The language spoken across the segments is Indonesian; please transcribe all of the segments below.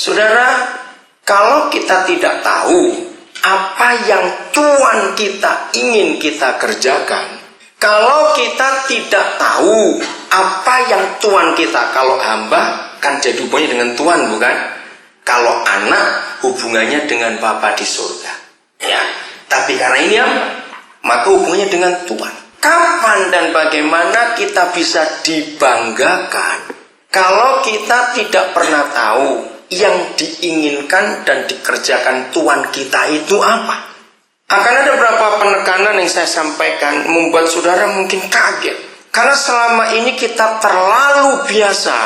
Saudara, kalau kita tidak tahu apa yang Tuhan kita ingin kita kerjakan, kalau kita tidak tahu apa yang Tuhan kita, kalau hamba kan jadi hubungannya dengan Tuhan, bukan? Kalau anak hubungannya dengan Bapa di surga. Ya, tapi karena ini hamba, maka hubungannya dengan Tuhan. Kapan dan bagaimana kita bisa dibanggakan kalau kita tidak pernah tahu yang diinginkan dan dikerjakan Tuhan kita itu apa? Akan ada beberapa penekanan yang saya sampaikan membuat saudara mungkin kaget. Karena selama ini kita terlalu biasa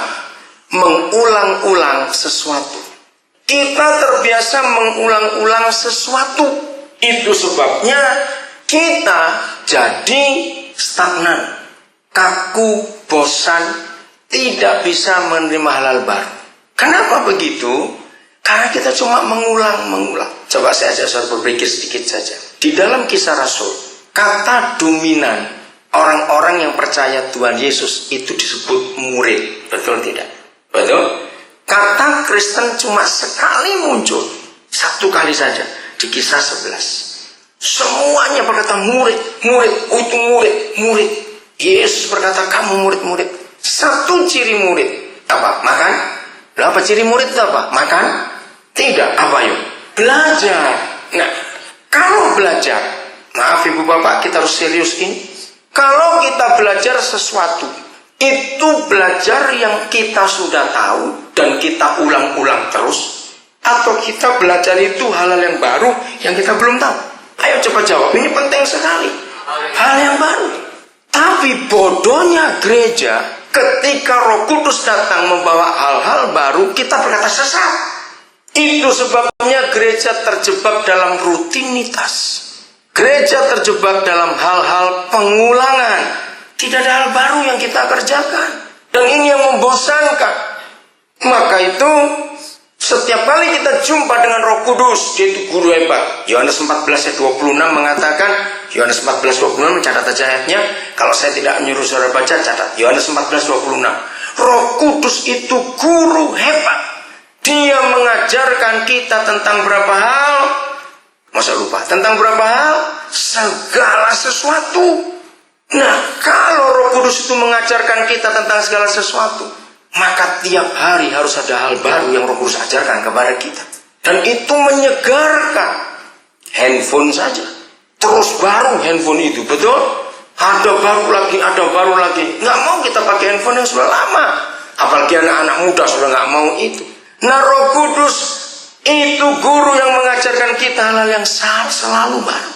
mengulang-ulang sesuatu. Kita terbiasa mengulang-ulang sesuatu. Itu sebabnya kita jadi stagnan, kaku, bosan, tidak bisa menerima hal-hal baru. Kenapa begitu? Karena kita cuma mengulang-mengulang. Coba saya ajak saudara berpikir sedikit saja. Di dalam Kisah Rasul, kata dominan orang-orang yang percaya Tuhan Yesus itu disebut murid. Betul tidak? Betul? Kata Kristen cuma sekali muncul. Satu kali saja. Di Kisah 11. Semuanya berkata murid, murid, itu murid, murid. Yesus berkata kamu murid-murid. Satu ciri murid. Apa? Makan? Apa ciri murid itu apa? Makan? Tidak. Apa yuk? Belajar. Nah, kalau belajar, maaf ibu bapak, kita harus serius ini. Kalau kita belajar sesuatu, itu belajar yang kita sudah tahu dan kita ulang-ulang terus, atau kita belajar itu hal-hal yang baru yang kita belum tahu. Ayo coba jawab, ini penting sekali. Hal yang baru. Tapi bodohnya gereja, ketika Roh Kudus datang membawa hal-hal baru, kita berkata sesat. Itu sebabnya gereja terjebak dalam rutinitas. Gereja terjebak dalam hal-hal pengulangan. Tidak ada hal baru yang kita kerjakan. Dan ini yang membosankan. Maka itu setiap kali kita jumpa dengan Roh Kudus, dia itu guru hebat. Yohanes 14 ayat 26 mengatakan, Yohanes 14 26 mencatat aja ayatnya. Kalau saya tidak menyuruh saudara baca, catat Yohanes 14 26. Roh Kudus itu guru hebat. Dia mengajarkan kita tentang berapa hal. Masa lupa? Tentang berapa hal? Segala sesuatu. Nah, kalau Roh Kudus itu mengajarkan kita tentang segala sesuatu, maka tiap hari harus ada hal baru yang Roh Kudus ajarkan kepada kita. Dan itu menyegarkan. Handphone saja, terus baru handphone itu, betul? Ada baru lagi, ada baru lagi. Nggak mau kita pakai handphone yang sudah lama. Apalagi anak-anak muda sudah nggak mau itu. Nah, Roh Kudus itu guru yang mengajarkan kita hal-hal yang selalu baru.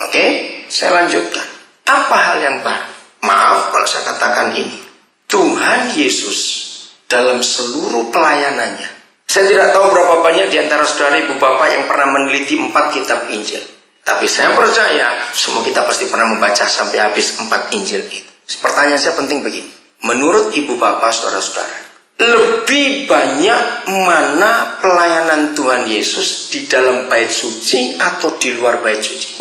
Oke, saya lanjutkan. Apa hal yang baru? Maaf kalau saya katakan ini. Tuhan Yesus dalam seluruh pelayanannya. Saya tidak tahu berapa banyak di antara saudara ibu bapak yang pernah meneliti 4 kitab Injil. Tapi saya percaya semua kita pasti pernah membaca sampai habis 4 Injil itu. Pertanyaan saya penting begini. Menurut ibu bapak saudara-saudara, lebih banyak mana pelayanan Tuhan Yesus di dalam bait suci atau di luar bait suci?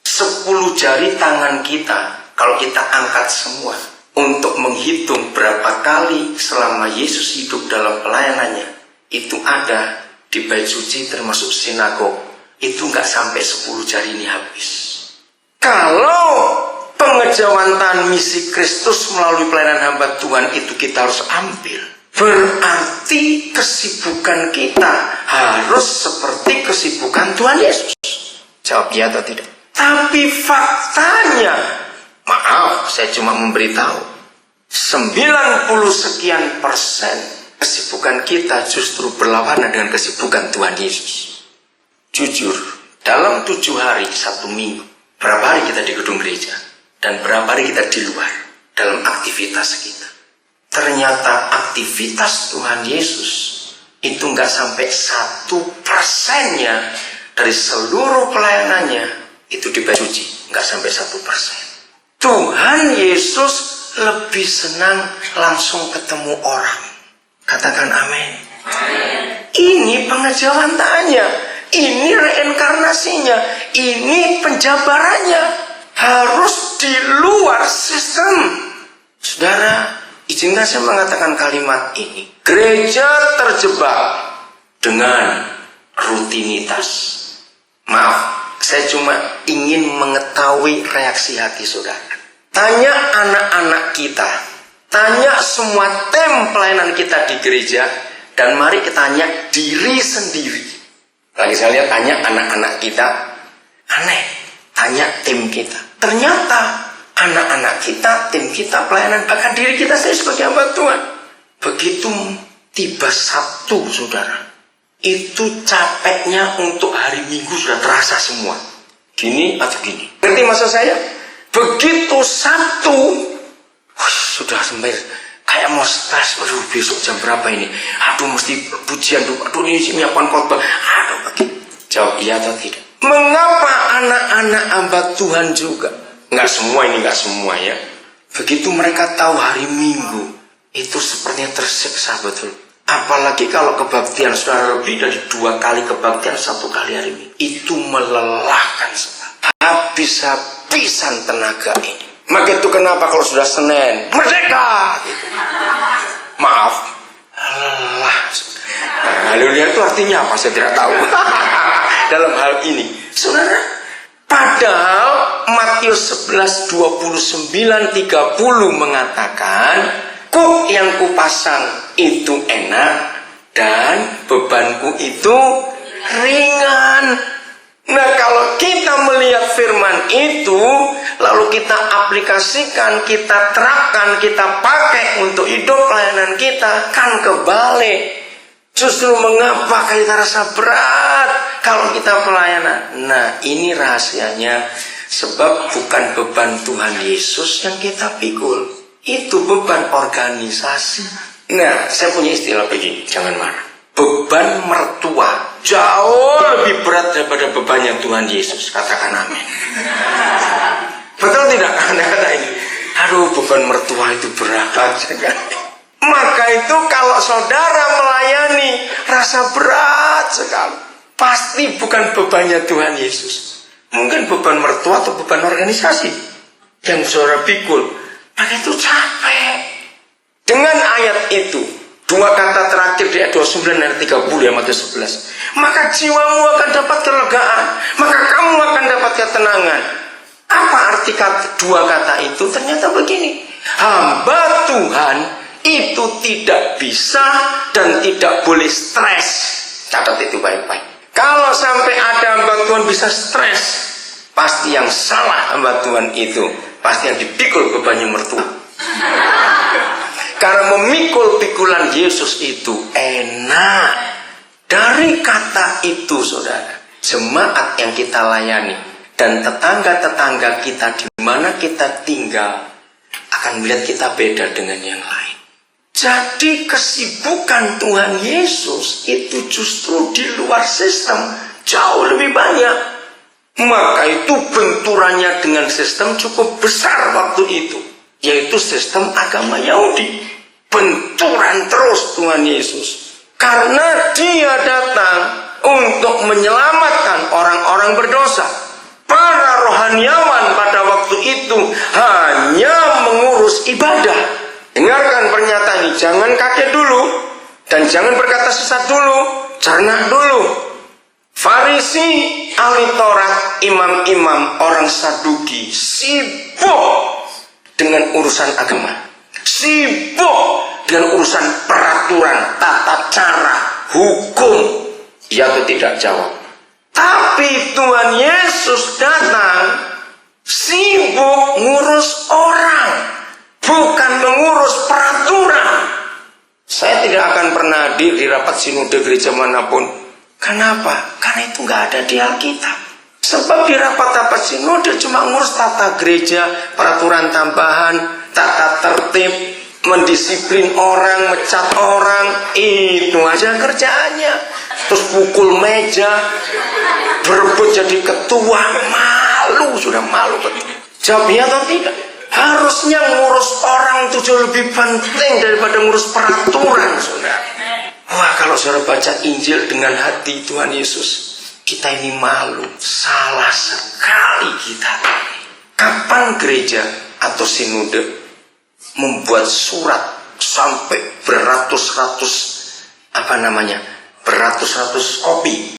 10 jari tangan kita, kalau kita angkat semua untuk menghitung berapa kali selama Yesus hidup dalam pelayanannya, itu ada di bait suci termasuk sinagog, itu nggak sampai 10 jari ini habis. Kalau pengejawantahan misi Kristus melalui pelayanan hamba Tuhan itu kita harus ambil, berarti kesibukan kita harus seperti kesibukan Tuhan Yesus. Jawab ya atau tidak? Tapi faktanya, maaf saya cuma memberitahu, 90% kesibukan kita justru berlawanan dengan kesibukan Tuhan Yesus. Jujur, dalam 7 hari 1 minggu, berapa hari kita di gedung gereja dan berapa hari kita di luar dalam aktivitas kita? Ternyata aktivitas Tuhan Yesus itu nggak sampai 1%-nya dari seluruh pelayanannya itu di bait suci, nggak sampai 1%. Tuhan Yesus lebih senang langsung ketemu orang. Katakan amin. Ini pengejawantaannya, ini reinkarnasinya, ini penjabarannya. Harus di luar sistem. Saudara, izinkan saya mengatakan kalimat ini. Gereja terjebak dengan rutinitas. Maaf, saya cuma ingin mengetahui reaksi hati saudara. Tanya anak-anak kita, tanya semua tim pelayanan kita di gereja, dan mari kita tanya diri sendiri. Lagi saya lihat, tanya anak-anak kita, aneh, tanya tim kita. Ternyata anak-anak kita, tim kita, pelayanan, bahkan diri kita sendiri sebagai hamba Tuhan. Begitu tiba Sabtu, saudara, itu capeknya untuk hari Minggu sudah terasa semua. Gini atau gini. Ngerti maksud saya? Begitu Sabtu, sudah sampai kayak mau stres. Aduh, besok jam berapa ini? Aduh, mesti pujian dulu. Aduh, ini menyiapkan khotbah. Aduh, bagaimana? Jawab iya atau tidak? Mengapa anak-anak hamba Tuhan juga? Nggak semua ini, nggak semua ya. Begitu mereka tahu hari Minggu, itu sepertinya tersiksa betul. Apalagi kalau kebaktian saudara lebih dari 2 kali kebaktian 1 kali hari Minggu. Itu melelahkan sekali. Habis-habisan tenaga ini. Maka itu kenapa kalau sudah Senin, merdeka! Gitu. Maaf, lelah. Haleluya itu artinya apa? Saya tidak tahu. Dalam hal ini, saudara, padahal Matius 11, 29, 30 mengatakan, kuk yang kupasang itu enak dan bebanku itu ringan. Nah, kalau kita melihat firman itu, lalu kita aplikasikan, kita terapkan, kita pakai untuk hidup pelayanan kita, kan kebalik. Justru mengapa kita rasa berat kalau kita pelayanan? Nah, ini rahasianya. Sebab bukan beban Tuhan Yesus yang kita pikul. Itu beban organisasi. Nah, saya punya istilah begini, jangan marah. Beban mertua jauh lebih berat daripada bebannya Tuhan Yesus. Katakan amin. Betul tidak? Kata ini. Aduh, beban mertua itu berat. Maka itu kalau saudara melayani rasa berat sekali, pasti bukan bebannya Tuhan Yesus. Mungkin beban mertua atau beban organisasi yang saudara pikul. Maka itu capek. Dengan ayat itu, 2 kata terakhir di ayat 29 dan 30 ya, Matius 11. Maka jiwamu akan dapat kelegaan, maka kamu akan dapat ketenangan. Apa arti 2 kata itu? Ternyata begini. Hamba Tuhan itu tidak bisa dan tidak boleh stres. Catat itu baik-baik. Kalau sampai ada hamba Tuhan bisa stres, pasti yang salah hamba Tuhan itu. Pasti yang dipikul bebannya mertua. Karena memikul pikulan Yesus itu enak. Dari kata itu, saudara, jemaat yang kita layani dan tetangga-tetangga kita di mana kita tinggal akan melihat kita beda dengan yang lain. Jadi kesibukan Tuhan Yesus itu justru di luar sistem jauh lebih banyak. Maka itu benturannya dengan sistem cukup besar waktu itu, yaitu sistem agama Yahudi. Benturan terus Tuhan Yesus, karena dia datang untuk menyelamatkan orang-orang berdosa. Para rohaniawan pada waktu itu hanya mengurus ibadah. Dengarkan pernyataan ini, jangan kaget dulu dan jangan berkata sesat dulu, cernak dulu. Farisi, ahli Taurat, imam-imam, orang Saduki sibuk dengan urusan agama, sibuk dengan urusan peraturan, tata cara, hukum. Ya atau tidak? Jawab. Tapi Tuhan Yesus datang sibuk ngurus orang, bukan mengurus peraturan. Saya tidak akan pernah hadir di rapat sinode gereja manapun. Kenapa? Karena itu nggak ada di Alkitab. Sebab di rapat-rapat sinode cuma ngurus tata gereja, peraturan tambahan, tata tertib, mendisiplin orang, mecat orang. Itu aja kerjaannya. Terus pukul meja, berebut jadi ketua. Malu, sudah malu betul. Jawab ya atau tidak? Harusnya ngurus orang itu jauh lebih penting daripada ngurus peraturan, saudara. Wah, kalau saudara baca Injil dengan hati Tuhan Yesus, kita ini malu. Salah sekali kita. Kapan gereja atau sinode beratus-ratus kopi.